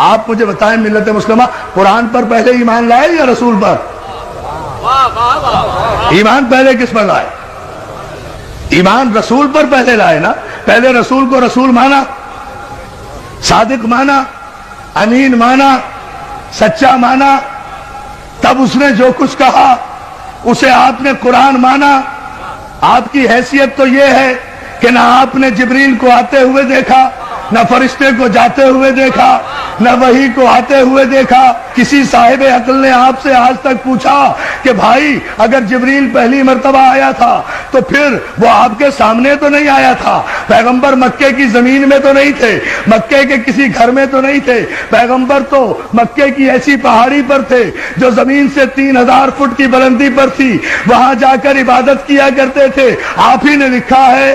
آپ مجھے بتائیں ملت مسلمہ قرآن پر پہلے ایمان لائے یا رسول پر؟ ایمان پہلے کس پر لائے؟ ایمان رسول پر پہلے لائے نا. پہلے رسول کو رسول مانا, صادق مانا, امین مانا, سچا مانا, تب اس نے جو کچھ کہا اسے آپ نے قرآن مانا. آپ کی حیثیت تو یہ ہے کہ نہ آپ نے جبریل کو آتے ہوئے دیکھا, نہ فرشتے کو جاتے ہوئے دیکھا, نہ وحی کو آتے ہوئے دیکھا. کسی صاحب عقل نے آپ سے آج تک پوچھا کہ بھائی اگر جبریل پہلی مرتبہ آیا تھا تو پھر وہ آپ کے سامنے تو نہیں آیا تھا؟ پیغمبر مکے کی زمین میں تو نہیں تھے, مکے کے کسی گھر میں تو نہیں تھے. پیغمبر تو مکے کی ایسی پہاڑی پر تھے جو زمین سے 3000 فٹ کی بلندی پر تھی, وہاں جا کر عبادت کیا کرتے تھے. آپ ہی نے لکھا ہے,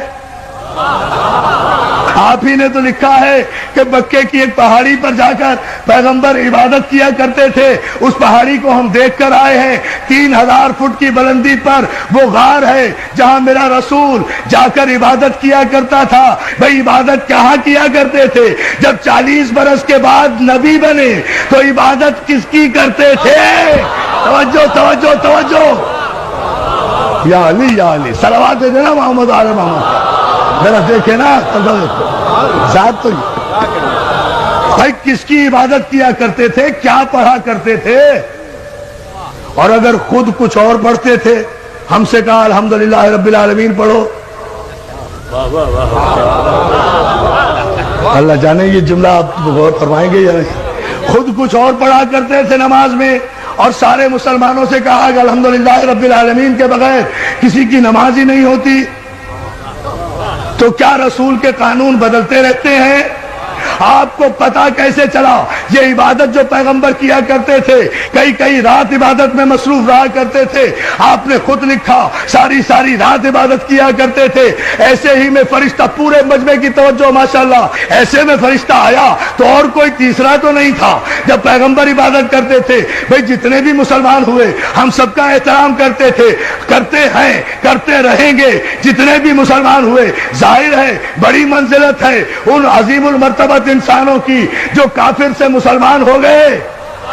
آپ ہی نے تو لکھا ہے کہ مکے کی ایک پہاڑی پر جا کر پیغمبر عبادت کیا کرتے تھے. اس پہاڑی کو ہم دیکھ کر آئے ہیں, 3000 فٹ کی بلندی پر وہ غار ہے جہاں میرا رسول جا کر عبادت کیا کرتا تھا. بھئی عبادت کہاں کیا کرتے تھے؟ جب 40 برس کے بعد نبی بنے تو عبادت کس کی کرتے تھے؟ توجہ توجہ توجہ, یا علی یا علی, صلوات دے دینا محمد آل محمد. ذرا دیکھے نا ذات تو بھائی کس کی عبادت کیا کرتے تھے, کیا پڑھا کرتے تھے؟ اور اگر خود کچھ اور پڑھتے تھے, ہم سے کہا الحمدللہ رب العالمین پڑھو. اللہ جانے یہ جملہ آپ غور فرمائیں گے یا نہیں. خود کچھ اور پڑھا کرتے تھے نماز میں, اور سارے مسلمانوں سے کہا کہ الحمدللہ رب العالمین کے بغیر کسی کی نماز ہی نہیں ہوتی. تو کیا رسول کے قانون بدلتے رہتے ہیں؟ آپ کو پتا کیسے چلا؟ یہ عبادت جو پیغمبر کیا کرتے تھے, کئی رات عبادت میں مصروف رہا کرتے تھے. آپ نے خود لکھا ساری رات عبادت کیا کرتے تھے. ایسے ہی میں فرشتہ, پورے مجمع کی توجہ ماشاءاللہ, ایسے میں فرشتہ آیا تو اور کوئی تیسرا تو نہیں تھا. جب پیغمبر عبادت کرتے تھے, بھئی جتنے بھی مسلمان ہوئے ہم سب کا احترام کرتے تھے, کرتے ہیں, کرتے رہیں گے. جتنے بھی مسلمان ہوئے, ظاہر ہے بڑی منزلت ہے ان عظیم المرتبہ انسانوں کی جو کافر سے مسلمان ہو گئے,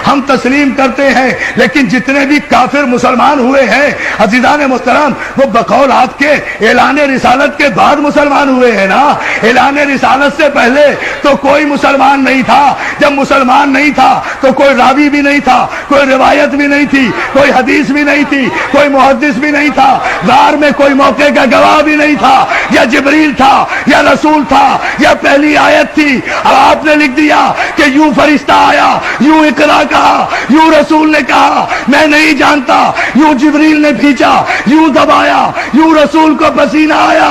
ہم تسلیم کرتے ہیں. لیکن جتنے بھی کافر مسلمان ہوئے ہیں عزیزان محترم, وہ بقول آپ کے اعلان رسالت کے بعد مسلمان ہوئے ہیں نا. اعلان رسالت سے پہلے تو کوئی مسلمان نہیں تھا. جب مسلمان نہیں تھا تو کوئی راوی بھی نہیں تھا, کوئی روایت بھی نہیں تھی, کوئی حدیث بھی نہیں تھی, کوئی محدث بھی نہیں تھا, غار میں کوئی موقع کا گواہ بھی نہیں تھا. یا جبریل تھا, یا رسول تھا, یا پہلی آیت تھی. اب آپ نے لکھ دیا کہ یوں فرشتہ آیا, یوں اقرا کہا, یوں رسول نے کہا, میں نہیں جانتا, یوں جبریل نے بھیجا, یوں دبایا, یوں رسول کو پسینہ آیا.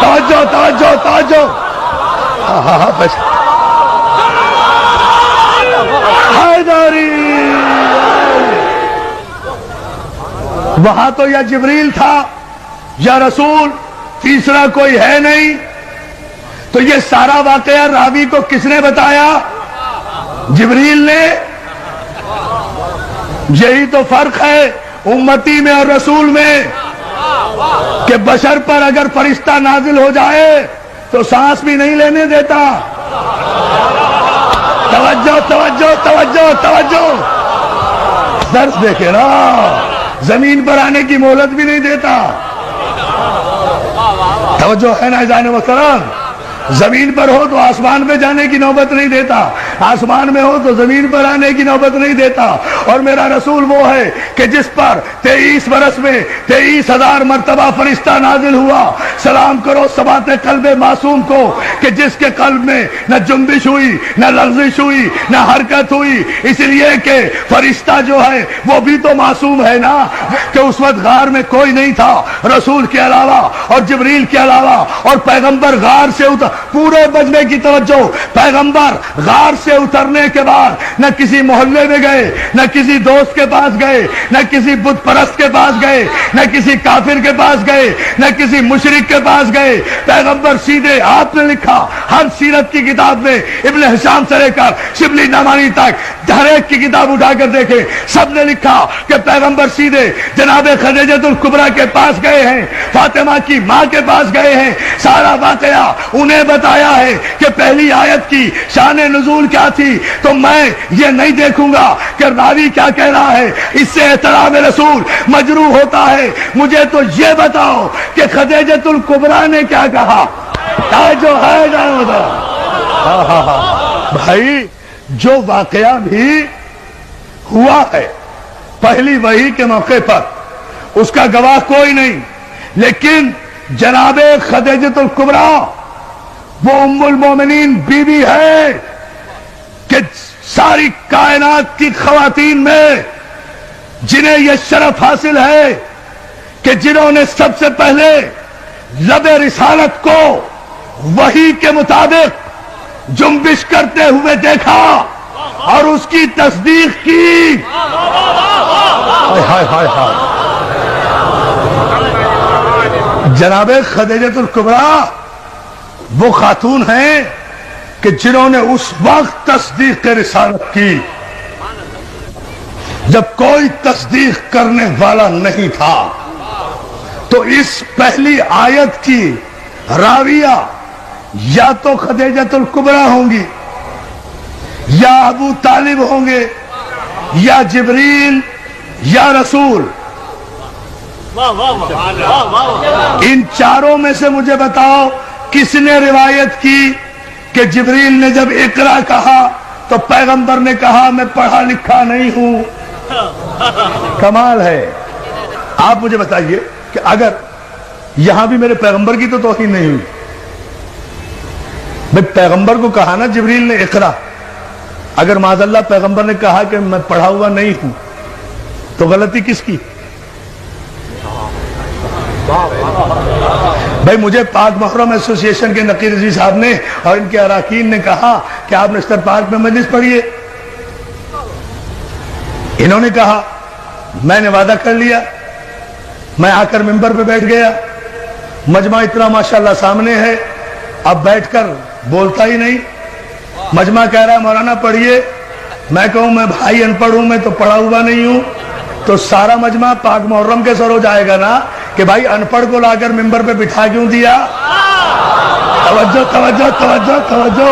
توجہ توجہ توجہ, حیدری. وہاں تو یا جبریل تھا یا رسول, تیسرا کوئی ہے نہیں. تو یہ سارا واقعہ راوی کو کس نے بتایا؟ جبریل نے. یہی تو فرق ہے امتی میں اور رسول میں, کہ بشر پر اگر فرشتہ نازل ہو جائے تو سانس بھی نہیں لینے دیتا. توجہ توجہ توجہ توجہ, درس دیکھے نا, زمین پر آنے کی مہلت بھی نہیں دیتا. توجہ ہے نا جانے محترم؟ زمین پر ہو تو آسمان پہ جانے کی نوبت نہیں دیتا, آسمان میں ہو تو زمین پر آنے کی نوبت نہیں دیتا. اور میرا رسول وہ ہے کہ جس پر 23 برس میں 23,000 مرتبہ فرشتہ نازل ہوا. سلام کرو ثبات قلب معصوم کو کہ جس کے قلب میں نہ جنبش ہوئی, نہ لرزش ہوئی, نہ حرکت ہوئی. اس لیے کہ فرشتہ جو ہے وہ بھی تو معصوم ہے نا, کہ اس وقت غار میں کوئی نہیں تھا رسول کے علاوہ اور جبریل کے علاوہ, اور پیغمبر غار سے اتر. پورے مجمع کی توجہ, پیغمبر غار سے اترنے کے بعد نہ کسی محلے میں گئے, نہ کسی دوست کے پاس گئے, نہ کسی بت پرست کے پاس گئے, نہ کسی کافر کے پاس گئے, نہ کسی مشرک کے پاس گئے. پیغمبر سیدھے, آپ نے لکھا ہر سیرت کی کتاب میں, ابن ہشام سے لے کر شبلی نعمانی تک ہر ایک کی کتاب اٹھا کر دیکھے, سب نے لکھا کہ پیغمبر سیدھے جناب خدیجہ الکبریٰ کے پاس گئے ہیں, فاطمہ کی ماں کے پاس گئے ہیں. سارا واقعہ انہیں بتایا ہے کہ پہلی آیت کی شان نزول کیا تھی، تو میں یہ نہیں دیکھوں گا کہ راوی کیا کہہ رہا ہے، اس سے احترام رسول مجروح ہوتا ہے۔ مجھے تو یہ بتاؤ کہ خدیجۃ الکبریٰ نے کیا کہا، جو ہے بھائی، جو واقعہ بھی ہوا ہے پہلی وحی کے موقع پر، اس کا گواہ کوئی نہیں، لیکن جناب خدیجۃ الکبریٰ وہ ام المومنین بیوی ہے کہ ساری کائنات کی خواتین میں جنہیں یہ شرف حاصل ہے کہ جنہوں نے سب سے پہلے لب رسالت کو وحی کے مطابق جنبش کرتے ہوئے دیکھا اور اس کی تصدیق کی۔ ہائے ہائے ہائے، جناب خدیجۃ الکبریٰ وہ خاتون ہیں کہ جنہوں نے اس وقت تصدیق رسالت کی جب کوئی تصدیق کرنے والا نہیں تھا۔ تو اس پہلی آیت کی راویہ یا تو خدیجۃ الکبریٰ ہوں گی، یا ابو طالب ہوں گے، یا جبریل، یا رسول۔ ان چاروں میں سے مجھے بتاؤ کس نے روایت کی کہ جبریل نے جب اقرا کہا تو پیغمبر نے کہا میں پڑھا لکھا نہیں ہوں؟ کمال ہے۔ آپ مجھے بتائیے کہ اگر یہاں بھی میرے پیغمبر کی تو توہین نہیں ہوئی، میں پیغمبر کو کہا نا جبریل نے اقرا، اگر معاذ اللہ پیغمبر نے کہا کہ میں پڑھا ہوا نہیں ہوں تو غلطی کس کی؟ بھائی مجھے پاک محرم ایسوسی ایشن کے نقیر رضوی صاحب نے اور ان کے اراکین نے کہا کہ آپ نشتر پاک میں مجلس پڑھیے، انہوں نے کہا، میں نے وعدہ کر لیا، میں آ کر ممبر پہ بیٹھ گیا، مجمع اتنا ماشاءاللہ سامنے ہے، اب بیٹھ کر بولتا ہی نہیں، مجمع کہہ رہا ہے مولانا پڑھیے، میں کہوں میں بھائی ان پڑھ ہوں، میں تو پڑھا ہوا نہیں ہوں، تو سارا مجمع پاک محرم کے سر ہو جائے گا نا کہ بھائی ان پڑھ کو لا کر ممبر پہ بٹھا کیوں دیا؟ توجہ توجہ توجہ توجہ،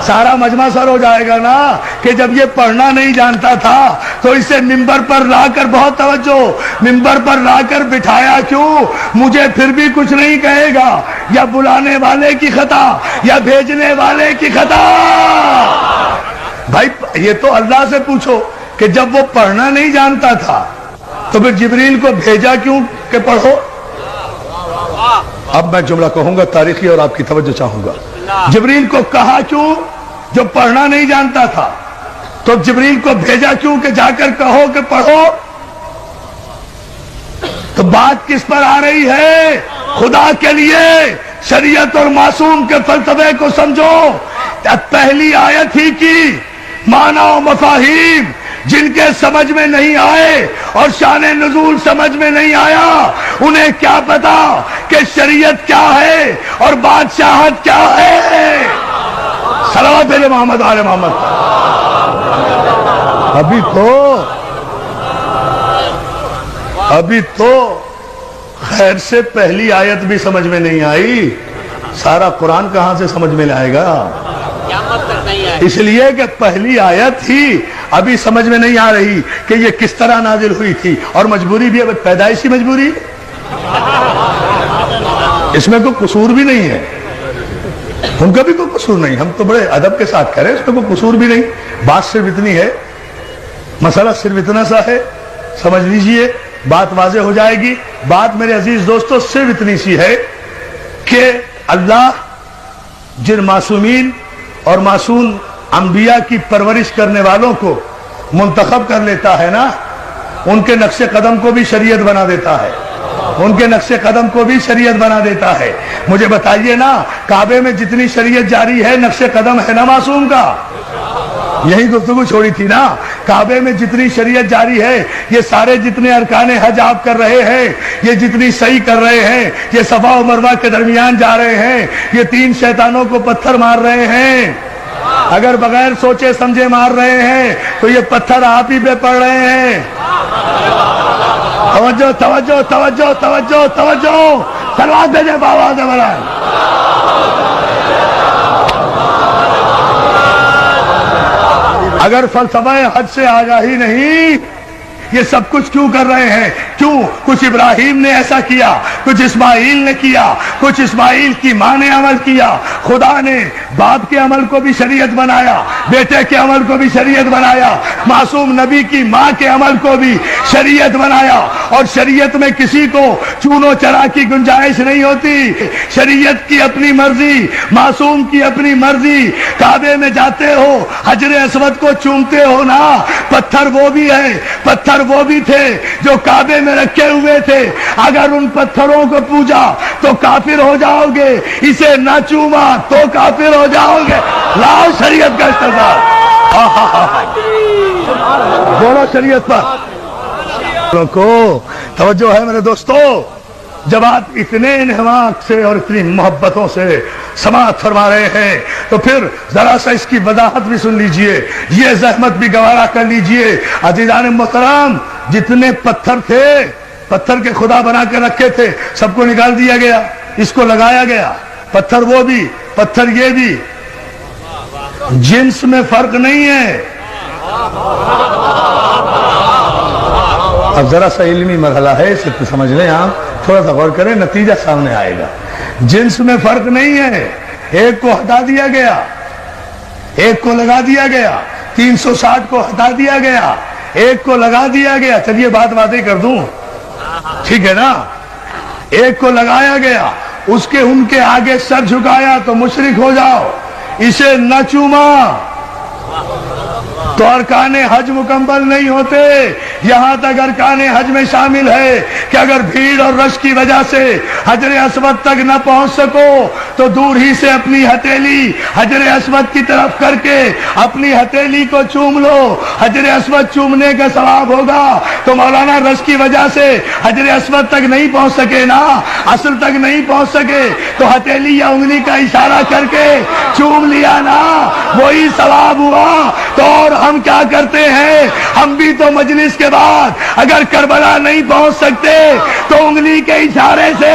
سارا مجمع سر ہو جائے گا نا کہ جب یہ پڑھنا نہیں جانتا تھا تو اسے ممبر پر لا کر، بہت توجہ، ممبر پر لا کر بٹھایا کیوں؟ مجھے پھر بھی کچھ نہیں کہے گا، یا بلانے والے کی خطا یا بھیجنے والے کی خطا۔ بھائی یہ تو اللہ سے پوچھو کہ جب وہ پڑھنا نہیں جانتا تھا تو پھر جبریل کو بھیجا کیوں کہ پڑھو؟ اب میں جملہ کہوں گا تاریخی اور آپ کی توجہ چاہوں گا۔ جبریل کو کہا کیوں جو پڑھنا نہیں جانتا تھا؟ تو جبریل کو بھیجا کیوں کہ جا کر کہو کہ پڑھو؟ تو بات کس پر آ رہی ہے؟ خدا کے لیے شریعت اور معصوم کے فلسفے کو سمجھو۔ پہلی آیت ہی کی معنی و مفاہیم جن کے سمجھ میں نہیں آئے اور شان نزول سمجھ میں نہیں آیا، انہیں کیا پتا کہ شریعت کیا ہے اور بادشاہت کیا ہے؟ صلوات علی محمد آل محمد۔ ابھی تو خیر سے پہلی آیت بھی سمجھ میں نہیں آئی، سارا قرآن کہاں سے سمجھ میں لائے گا؟ اس لیے کہ پہلی آیت ہی ابھی سمجھ میں نہیں آ رہی کہ یہ کس طرح نازل ہوئی تھی، اور مجبوری بھی اب پیدائشی مجبوری، اس میں کوئی قصور بھی نہیں ہے، ان کا بھی کوئی قصور نہیں، ہم تو بڑے ادب کے ساتھ کہہ رہے ہیں اس میں کوئی قصور بھی نہیں، بات صرف اتنی ہے، مسئلہ صرف اتنا سا ہے، سمجھ لیجئے، بات واضح ہو جائے گی۔ بات میرے عزیز دوستو صرف اتنی سی ہے کہ اللہ جن معصومین اور معصوم انبیاء کی پرورش کرنے والوں کو منتخب کر لیتا ہے نا، ان کے نقش قدم کو بھی شریعت بنا دیتا ہے، ان کے نقش قدم کو بھی شریعت بنا دیتا ہے۔ مجھے بتائیے نا، کعبے میں جتنی شریعت جاری ہے نقش قدم ہے نا معصوم کا؟ یہی گفتگو چھوڑی تھی نا، کعبے میں جتنی شریعت جاری ہے، یہ سارے جتنے ارکان حج آپ کر رہے ہیں، یہ جتنی صحیح کر رہے ہیں، یہ صفا و مروہ کے درمیان جا رہے ہیں، یہ 3 شیطانوں کو پتھر مار رہے ہیں، اگر بغیر سوچے سمجھے مار رہے ہیں تو یہ پتھر آپ ہی پہ پڑ رہے ہیں۔ توجہ توجہ توجہ توجہ توجہ، سلوات بھیجے بابا سے بلائیں۔ اگر فلسفہ حج سے آگاہی نہیں، یہ سب کچھ کیوں کر رہے ہیں؟ کیوں؟ کچھ ابراہیم نے ایسا کیا، کچھ اسماعیل نے کیا، کچھ اسماعیل کی ماں نے عمل کیا۔ خدا نے باپ کے عمل کو بھی شریعت بنایا، بیٹے کے عمل کو بھی شریعت بنایا، معصوم نبی کی ماں کے عمل کو بھی شریعت بنایا۔ اور شریعت میں کسی کو چون و چرا کی گنجائش نہیں ہوتی، شریعت کی اپنی مرضی، معصوم کی اپنی مرضی۔ کعبے میں جاتے ہو، حجر اسود کو چومتے ہو نا، پتھر وہ بھی ہے، پتھر وہ بھی تھے جو کعبے میں رکھے ہوئے تھے، اگر ان پتھروں کو پوجا تو کافر ہو جاؤ گے، اسے نہ چوما تو کافر ہو جاؤ گے۔ لاؤ شریعت کا استعمال، بولو شریعت پر کو توجہ ہے میرے دوستو۔ جب آپ اتنے انہماک سے اور اتنی محبتوں سے سماعت فرما رہے ہیں تو پھر ذرا سا اس کی وضاحت بھی سن لیجئے، یہ زحمت بھی گوارا کر لیجئے۔ عزیزان محترم، جتنے پتھر تھے، پتھر کے خدا بنا کے رکھے تھے، سب کو نکال دیا گیا، اس کو لگایا گیا۔ پتھر وہ بھی، پتھر یہ بھی، جنس میں فرق نہیں ہے۔ اب ذرا سا علمی مرحلہ ہے، اسے سمجھ لیں، آپ تھوڑا سا غور کریں، نتیجہ سامنے آئے گا۔ جنس میں فرق نہیں ہے، ایک کو ہٹا دیا گیا، ایک کو لگا دیا گیا، 360 کو ہٹا دیا گیا، ایک کو لگا دیا گیا۔ چلیے بات واضح کر دوں، ٹھیک ہے نا؟ ایک کو لگایا گیا، اس کے ان کے آگے سر جھکایا تو مشرک ہو جاؤ، اسے نہ چوما تو ارکان حج مکمل نہیں ہوتے۔ یہاں تک ارکان حج میں شامل ہے کہ اگر بھیڑ اور رش کی وجہ سے حجر اسود تک نہ پہنچ سکو تو دور ہی سے اپنی ہتھیلی حجر اسود کی طرف کر کے اپنی ہتھیلی کو چوم لو، حجر اسود چومنے کا ثواب ہوگا۔ تو مولانا رش کی وجہ سے حجر اسود تک نہیں پہنچ سکے نا، اصل تک نہیں پہنچ سکے تو ہتھیلی یا انگلی کا اشارہ کر کے چوم لیا نا، وہی ثواب ہوا۔ تو اور ہم کیا کرتے ہیں؟ ہم بھی تو مجلس کے بعد اگر کربلا نہیں پہنچ سکتے تو انگلی کے اشارے سے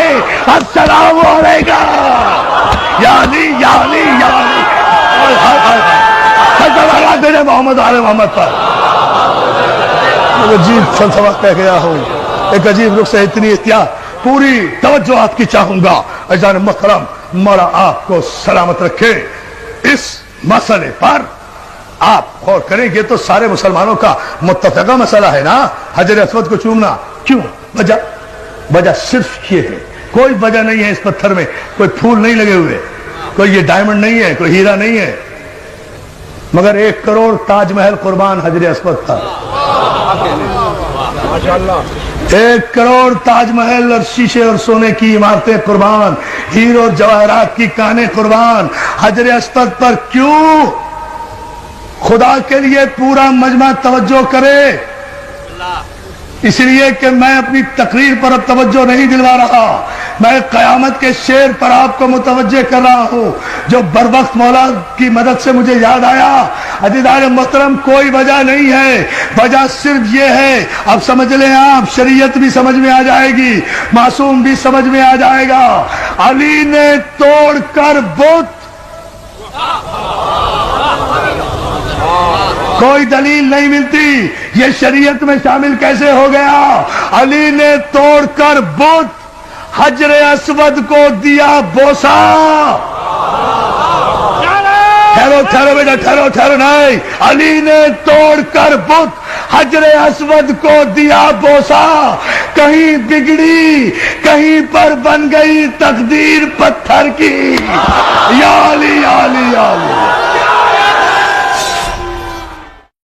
السلام علیکم یا علی یا علی یا علی، تیرے محمد آل محمد پر عجیب فلسفہ کہہ گیا ہوں، ایک عجیب رخ سے اتنی احتیاط، پوری توجہ آپ کی چاہوں گا۔ عزیزان محترم، مولا آپ کو سلامت رکھے۔ اس مسئلے پر آپ غور کریں، یہ تو سارے مسلمانوں کا متفقہ مسئلہ ہے نا، حجر اسود کو چومنا۔ کیوں؟ وجہ صرف یہ ہے، کوئی وجہ نہیں ہے اس پتھر میں، کوئی پھول نہیں لگے ہوئے، کوئی یہ ڈائمنڈ نہیں ہے، کوئی ہیرا نہیں ہے، مگر 1 کروڑ تاج محل قربان حجر اسود تھا۔ 1 کروڑ تاج محل اور شیشے اور سونے کی عمارتیں قربان، ہیروں اور جواہرات کی کانیں قربان حجر اسود پر۔ کیوں؟ خدا کے لیے پورا مجمع توجہ کرے، اس لیے کہ میں اپنی تقریر پر اب توجہ نہیں دلوا رہا، میں قیامت کے شعر پر آپ کو متوجہ کر رہا ہوں جو بروقت مولا کی مدد سے مجھے یاد آیا۔ عزیزان محترم، کوئی وجہ نہیں ہے، وجہ صرف یہ ہے، اب سمجھ لیں آپ، شریعت بھی سمجھ میں آ جائے گی، معصوم بھی سمجھ میں آ جائے گا۔ علی نے توڑ کر بت، کوئی دلیل نہیں ملتی، یہ شریعت میں شامل کیسے ہو گیا؟ علی نے توڑ کر بت حجر اسود کو دیا بوسا۔ ٹھہرو بیٹا، ٹھہرو نہیں، علی نے توڑ کر بت حجر اسود کو دیا بوسا، کہیں بگڑی کہیں پر بن گئی تقدیر پتھر کی۔ یا علی یا علی یا علی۔